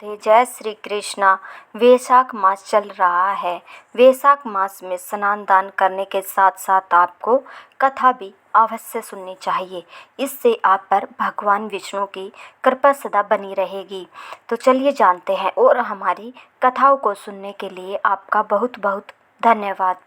राधे, जय श्री कृष्णा। वैशाख मास चल रहा है। वैशाख मास में स्नान दान करने के साथ साथ आपको कथा भी अवश्य सुननी चाहिए। इससे आप पर भगवान विष्णु की कृपा सदा बनी रहेगी। तो चलिए जानते हैं, और हमारी कथाओं को सुनने के लिए आपका बहुत बहुत धन्यवाद।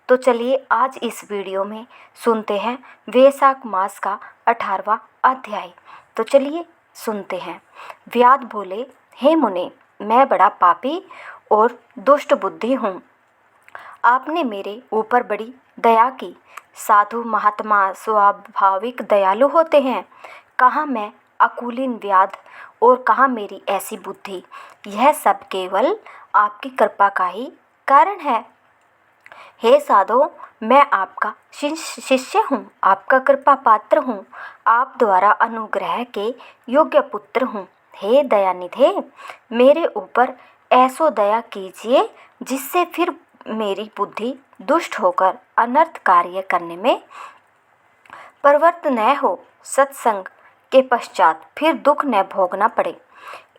तो चलिए आज इस वीडियो में सुनते हैं वैशाख मास का 18वां अध्याय। तो चलिए सुनते हैं। व्याध बोले, हे मुने, मैं बड़ा पापी और दुष्ट बुद्धि हूँ। आपने मेरे ऊपर बड़ी दया की। साधु महात्मा स्वाभाविक दयालु होते हैं। कहाँ मैं अकुलीन व्याध और कहाँ मेरी ऐसी बुद्धि। यह सब केवल आपकी कृपा का ही कारण है। हे साधो, मैं आपका शिष्य हूँ, आपका कृपा पात्र हूँ, आप द्वारा अनुग्रह के योग्य पुत्र हूँ। हे दयानिधे, मेरे ऊपर ऐसो दया कीजिए जिससे फिर मेरी बुद्धि दुष्ट होकर अनर्थ कार्य करने में प्रवृत्त न हो, सत्संग के पश्चात फिर दुख न भोगना पड़े।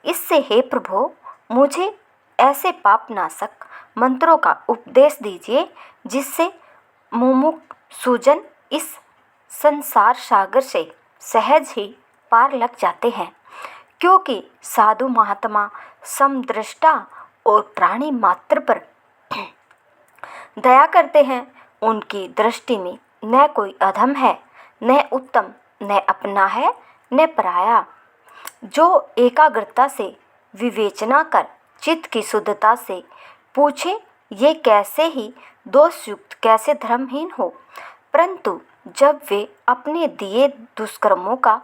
इससे हे प्रभु, मुझे ऐसे पाप नाशक मंत्रों का उपदेश दीजिए जिससे मुमुक्षु सुजन इस संसार सागर से सहज ही पार लग जाते हैं। क्योंकि साधु महात्मा समदृष्टा और प्राणी मात्र पर दया करते हैं। उनकी दृष्टि में न कोई अधम है, न उत्तम, न अपना है, न पराया। जो एकाग्रता से विवेचना कर चित्त की शुद्धता से पूछे, ये कैसे ही दोषयुक्त, कैसे धर्महीन हो। परंतु जब वे अपने दिए दुष्कर्मों का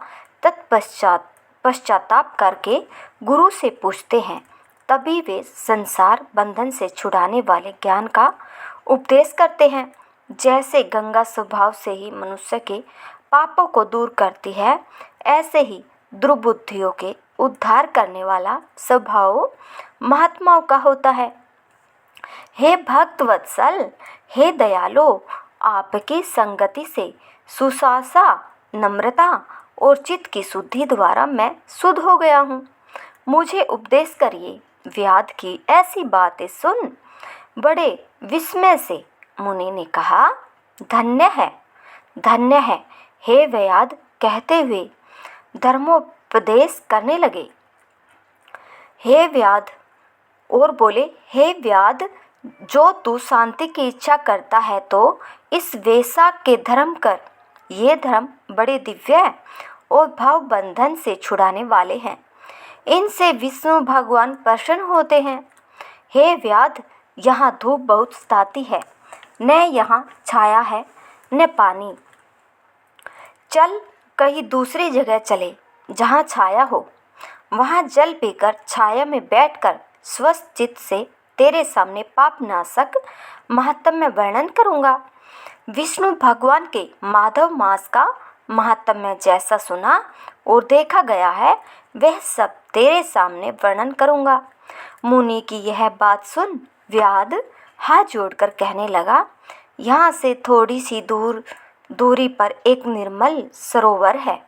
पश्चाताप करके गुरु से पूछते हैं, तभी वे संसार बंधन से छुड़ाने वाले ज्ञान का उपदेश करते हैं। जैसे गंगा स्वभाव से ही मनुष्य के पापों को दूर करती है, ऐसे ही दुर्बुद्धियों के उद्धार करने वाला स्वभाव महात्माओं का होता है। हे भक्त वत्सल, हे दयालो, आपकी संगति से सुशासा, नम्रता और चित्त की शुद्धि द्वारा मैं शुद्ध हो गया हूँ। मुझे उपदेश करिए। व्याध की ऐसी बातें सुन बड़े विस्मय से मुनि ने कहा, धन्य है, धन्य है। हे व्याध कहते हुए धर्मोपदेश करने लगे। हे व्याध और बोले, हे व्याध, जो तू शांति की इच्छा करता है तो इस वैशाख के धर्म कर। ये धर्म बड़े दिव्य और भाव बंधन से छुड़ाने वाले हैं। इनसे विष्णु भगवान प्रसन्न होते हैं। हे व्याध, यहाँ धूप बहुत सताती है, न यहाँ छाया है न पानी। चल कहीं दूसरी जगह चले जहाँ छाया हो। वहाँ जल पीकर छाया में बैठकर स्वस्थ चित्त से तेरे सामने पाप नाशक महात्म्य वर्णन करूँगा। विष्णु भगवान के माधव मास का महात्म्य जैसा सुना और देखा गया है, वह सब तेरे सामने वर्णन करूँगा। मुनि की यह बात सुन व्याध हाथ जोड़कर कहने लगा, यहाँ से थोड़ी सी दूरी पर एक निर्मल सरोवर है।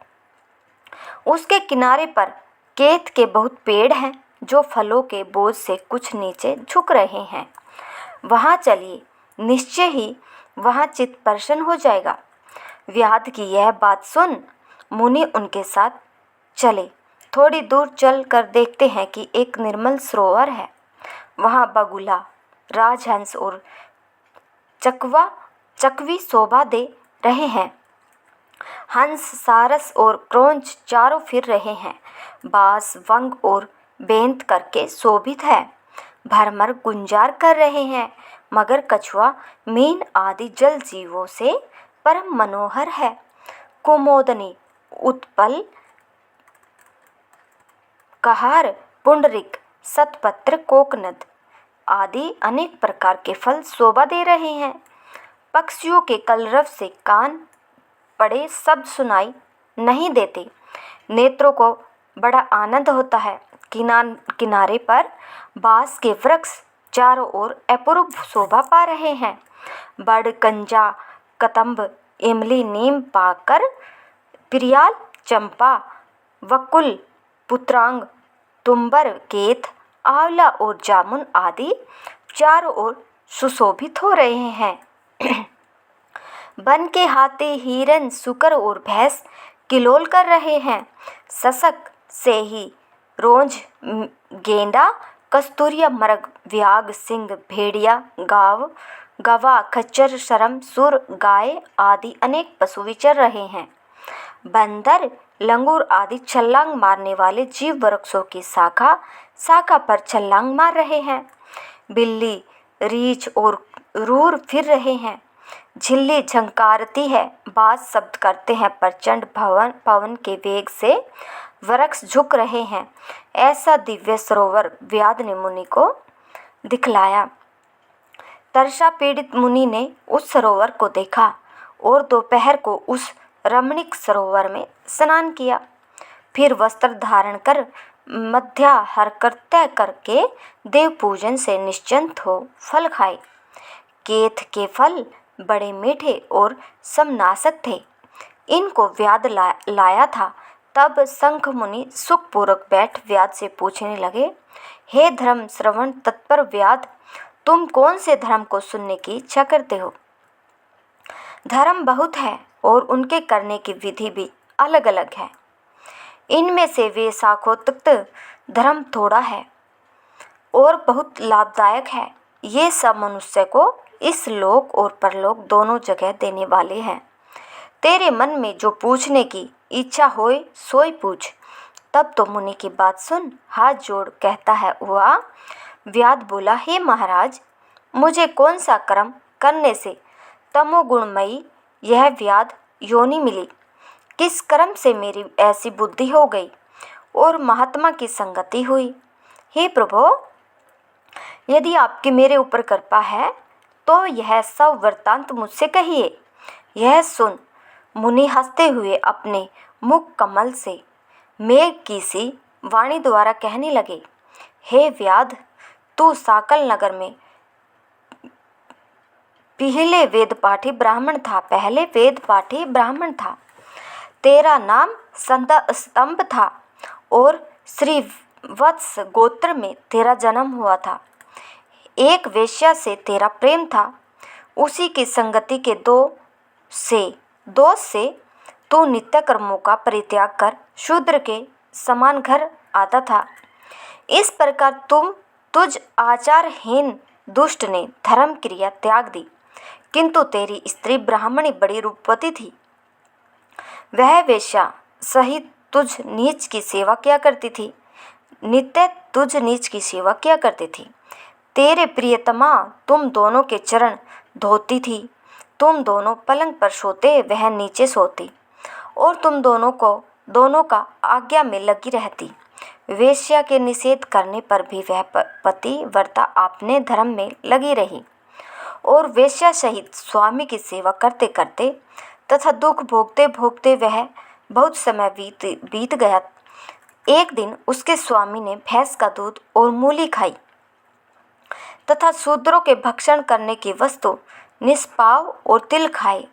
उसके किनारे पर केत के बहुत पेड़ हैं जो फलों के बोझ से कुछ नीचे झुक रहे हैं। वहाँ चलिए, निश्चय ही वहाँ चित्त प्रसन्न हो जाएगा। व्याध की यह बात सुन मुनि उनके साथ चले। थोड़ी दूर चल कर देखते हैं कि एक निर्मल सरोवर है। वहाँ बगुला, राजहंस और चकवी शोभा दे रहे हैं। हंस, सारस और क्रोंच चारों फिर रहे हैं। बांस, वंग और बेंत करके शोभित है। भरमर गुंजार कर रहे हैं। मगर, कछुआ, मीन आदि जल जीवों से परम मनोहर है। कुमोदनी, उत्पल, कहार, पुंडरिक, शतपत्र, कोकनद आदि अनेक प्रकार के फल शोभा दे रहे हैं। पक्षियों के कलरव से कान बड़े शब्द सुनाई नहीं देते। नेत्रों को बड़ा आनंद होता है। किनारे पर बांस के वृक्ष चारों ओर अपूर्व शोभा पा रहे हैं। बड़, कंजा, कदम्ब, इमली, नीम, पाकर, पिरियाल, चंपा, वकुल, पुत्रांग, तुम्बर, केत आंवला और जामुन आदि चारों ओर सुशोभित हो रहे हैं। वन के हाथी, हिरन, सूकर और भैंस किलोल कर रहे हैं। सशक से ही रोंज, गेंडा, कस्तूरिया, मरग, व्याघ, सिंह, भेड़िया, गवा, खच्चर, शरम, सुर, गाय आदि अनेक पशु विचर रहे हैं। बंदर, लंगूर आदि छलांग मारने वाले जीव वृक्षों की शाखा शाखा पर छलांग मार रहे हैं। बिल्ली, रीछ और रूर फिर रहे हैं। झिल्ली झंकारती है, बाज शब्द करते हैं। प्रचंड पवन के वेग से वृक्ष झुक रहे हैं। ऐसा दिव्य सरोवर व्याध ने मुनि को दिखलाया। तर्षा पीड़ित मुनि ने उस सरोवर को देखा और दोपहर को उस रमणीक सरोवर में स्नान किया। फिर वस्त्र धारण कर मध्याह्न तय करके देव पूजन से निश्चिंत हो फल खाए। केथ के फल बड़े मीठे और समनाशक थे। इनको व्याध लाया था। तब शंख मुनि सुखपूर्वक बैठ व्याध से पूछने लगे, हे धर्म श्रवण तत्पर व्याध, तुम कौन से धर्म को सुनने की इच्छा करते हो? धर्म बहुत है और उनके करने की विधि भी अलग अलग है। इनमें से वे शाखोक्त धर्म थोड़ा है और बहुत लाभदायक है। ये सब मनुष्य को इस लोक और परलोक दोनों जगह देने वाले हैं। तेरे मन में जो पूछने की इच्छा होए सोई पूछ। तब तो मुनि की बात सुन हाथ जोड़ कहता है हुआ। व्याध बोला, हे महाराज, मुझे कौन सा कर्म करने से तमोगुणमयी यह व्याध योनि मिली? किस कर्म से मेरी ऐसी बुद्धि हो गई और महात्मा की संगति हुई? हे प्रभु, यदि आपकी मेरे ऊपर कृपा है तो यह सब वृत्तांत मुझसे कहिए। यह सुन मुनि हंसते हुए अपने मुख कमल से मेघ की सी वाणी द्वारा कहने लगे, हे व्याध, तू साकल नगर में पहले वेद पाठी ब्राह्मण था। तेरा नाम स्तंभ था और श्री वत्स गोत्र में तेरा जन्म हुआ था। एक वेश्या से तेरा प्रेम था। उसी की संगति के दोष से तू नित्य कर्मों का परित्याग कर शूद्र के समान घर आता था। इस प्रकार तुझ आचारहीन दुष्ट ने धर्म क्रिया त्याग दी। किंतु तेरी स्त्री ब्राह्मणी बड़ी रूपवती थी। वह वेश्या सहित तुझ नीच की सेवा किया करती थी। नित्य तुझ नीच की सेवा किया करती थी। तेरे प्रियतमा तुम दोनों के चरण धोती थी। तुम दोनों पलंग पर सोते, वह नीचे सोती और तुम दोनों का आज्ञा में लगी रहती। वेश्या के निषेध करने पर भी वह पतिव्रता अपने धर्म में लगी रही और वेश्या सहित स्वामी की सेवा करते करते तथा दुख भोगते भोगते वह बहुत समय बीत गया। एक दिन उसके स्वामी ने भैंस का दूध और मूली खाई तथा शूद्रों के भक्षण करने की वस्तु निष्पाव और तिल खाए।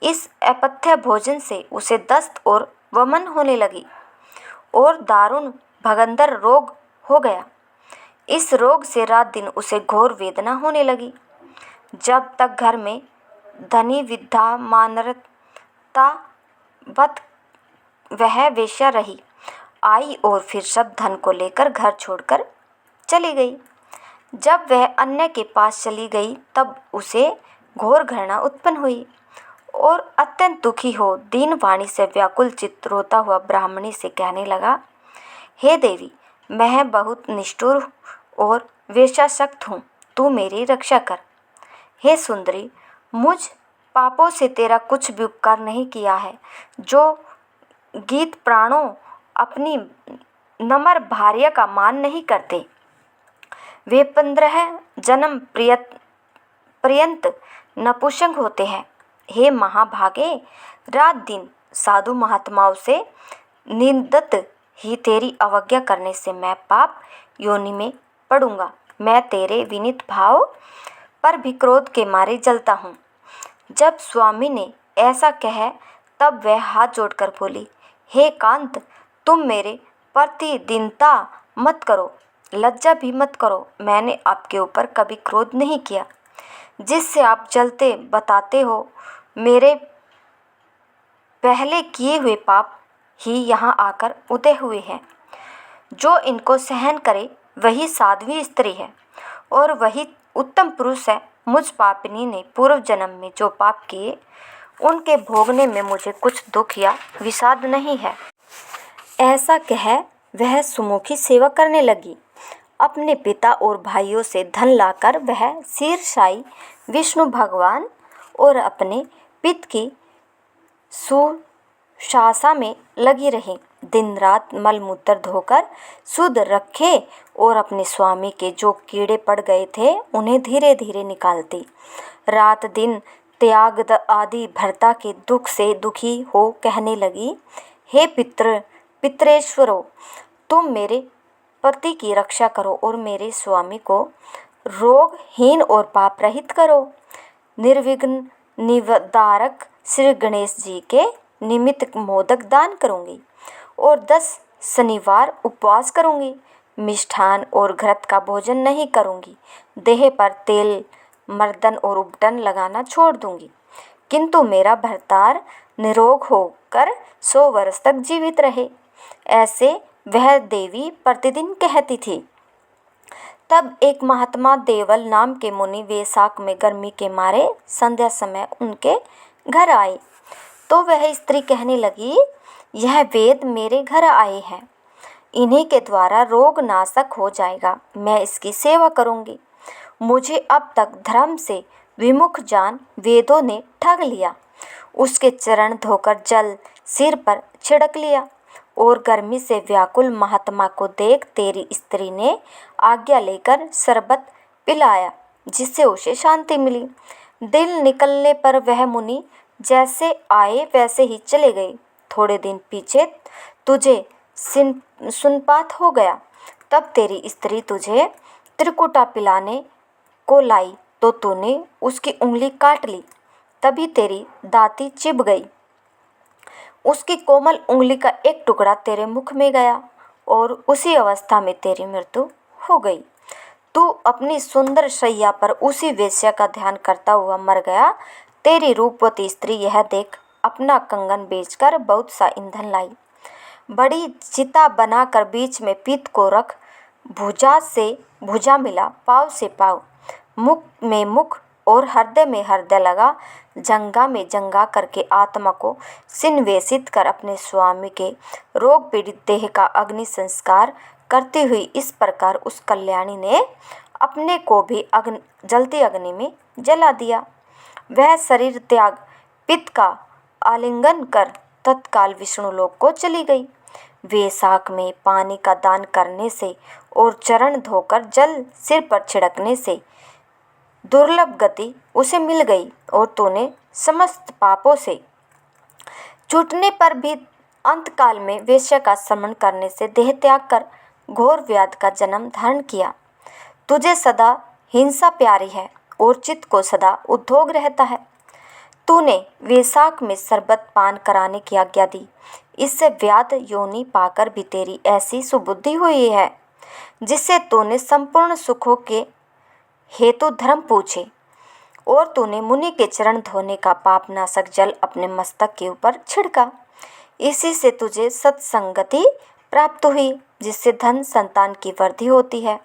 इस अपथ्य भोजन से उसे दस्त और वमन होने लगी और दारुण भगंदर रोग हो गया। इस रोग से रात दिन उसे घोर वेदना होने लगी। जब तक घर में धनी विद्यमानता वत वह वेश्या रही, आई और फिर सब धन को लेकर घर छोड़कर चली गई। जब वह अन्य के पास चली गई तब उसे घोर घृणा उत्पन्न हुई और अत्यंत दुखी हो दीन वाणी से व्याकुल चित्त रोता हुआ ब्राह्मणी से कहने लगा, हे देवी, मैं बहुत निष्ठुर और वेश्यासक्त हूँ, तू मेरी रक्षा कर। हे सुंदरी, मुझ पापों से तेरा कुछ भी उपकार नहीं किया है। जो गीत प्राणों अपनी नम्र भार्या का मान नहीं करते, वे 15 जन्म पर्यंत नपुंसक होते हैं। हे महाभागे, रात दिन साधु महात्माओं से निंदित ही तेरी अवज्ञा करने से मैं पाप योनि में पड़ूंगा। मैं तेरे विनीत भाव पर भी क्रोध के मारे जलता हूँ। जब स्वामी ने ऐसा कहा तब वह हाथ जोड़कर बोली, हे कांत, तुम मेरे प्रति दीनता मत करो। लज्जा भी मत करो। मैंने आपके ऊपर कभी क्रोध नहीं किया। जिससे आप जलते बताते हो, मेरे पहले किए हुए पाप ही यहाँ आकर उदय हुए हैं। जो इनको सहन करे वही साध्वी स्त्री है और वही उत्तम पुरुष है। मुझ पापिनी ने पूर्व जन्म में जो पाप किए, उनके भोगने में मुझे कुछ दुख या विषाद नहीं है। ऐसा कह वह सुमुखी सेवा करने लगी। अपने पिता और भाइयों से धन लाकर वह शीर्षाई विष्णु भगवान और अपने पिता की सुशासा में लगी रही। दिन रात मलमूत्र धोकर शुद्ध रखे और अपने स्वामी के जो कीड़े पड़ गए थे उन्हें धीरे धीरे निकालती। रात दिन त्याग आदि भर्ता के दुख से दुखी हो कहने लगी, हे पितरेश्वरों, तुम मेरे पति की रक्षा करो और मेरे स्वामी को रोगहीन और पाप रहित करो। निर्विघ्न निवदारक श्री गणेश जी के निमित्त मोदक दान करूंगी और 10 शनिवार उपवास करूंगी। मिष्ठान और घृत का भोजन नहीं करूंगी। देह पर तेल, मर्दन और उपटन लगाना छोड़ दूंगी। किंतु मेरा भर्तार निरोग होकर 100 वर्ष तक जीवित रहे। ऐसे वह देवी प्रतिदिन कहती थी। तब एक महात्मा देवल नाम के मुनि वैशाख में गर्मी के मारे संध्या समय उनके घर आए तो वह स्त्री कहने लगी, यह वेद मेरे घर आए हैं, इन्हीं के द्वारा रोग नाशक हो जाएगा। मैं इसकी सेवा करूंगी। मुझे अब तक धर्म से विमुख जान वेदों ने ठग लिया। उसके चरण धोकर जल सिर पर छिड़क लिया और गर्मी से व्याकुल महात्मा को देख तेरी स्त्री ने आज्ञा लेकर शरबत पिलाया, जिससे उसे शांति मिली। दिन निकलने पर वह मुनि जैसे आए वैसे ही चले गए। थोड़े दिन पीछे तुझे सुनपात हो गया। तब तेरी स्त्री तुझे त्रिकुटा पिलाने को लाई तो तूने उसकी उंगली काट ली। तभी तेरी दाती चिभ गई। उसकी कोमल उंगली का एक टुकड़ा तेरे मुख में गया और उसी अवस्था में तेरी मृत्यु हो गई। तू अपनी सुंदर शैया पर उसी वेश्या का ध्यान करता हुआ मर गया। तेरी रूपवती स्त्री यह देख अपना कंगन बेचकर बहुत सा ईंधन लाई। बड़ी चिता बनाकर बीच में पीत को रख, भुजा से भुजा मिला, पाँव से पाँव, मुख में मुख और हृदय में हृदय लगा, जंगा में जंगा करके आत्मा को सिन्वेषित कर अपने स्वामी के रोग पीड़ित देह का अग्नि संस्कार करती हुई इस प्रकार उस कल्याणी ने अपने को भी जलती अग्नि में जला दिया। वह शरीर त्याग पित्त का आलिंगन कर तत्काल विष्णु लोक को चली गई। वैशाख में पानी का दान करने से और चरण धोकर जल सिर पर छिड़कने से दुर्लभ गति उसे मिल गई और तूने समस्त पापों से छूटने पर भी अंतकाल में वेश्या का स्मरण करने से देह त्याग कर घोर व्याध का जन्म धारण किया। तुझे सदा हिंसा प्यारी है और चित्त को सदा उद्योग रहता है। तूने वैशाख में शरबत पान कराने की आज्ञा दी। इससे व्याध योनि पाकर भी तेरी ऐसी सुबुद्धि हुई है जिससे तूने संपूर्ण सुखों के हेतु धर्म पूछे और तूने मुनि के चरण धोने का पापनाशक जल अपने मस्तक के ऊपर छिड़का। इसी से तुझे सत्संगति प्राप्त हुई, जिससे धन संतान की वृद्धि होती है।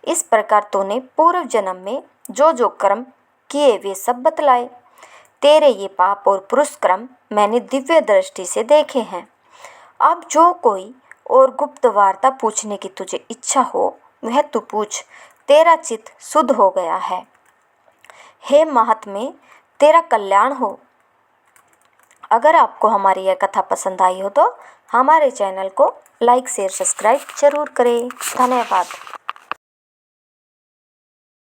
इस प्रकार तूने पूर्व जन्म में जो जो कर्म किए वे सब बतलाए। तेरे ये पाप और पुरुषक्रम मैंने दिव्य दृष्टि से देखे हैं। अब जो कोई और गुप्त वार्ता पूछने की तुझे इच्छा हो वह तू पूछ। तेरा चित्त शुद्ध हो गया है। हे महात्मे, तेरा कल्याण हो। अगर आपको हमारी यह कथा पसंद आई हो तो हमारे चैनल को लाइक शेयर सब्सक्राइब जरूर करें। धन्यवाद।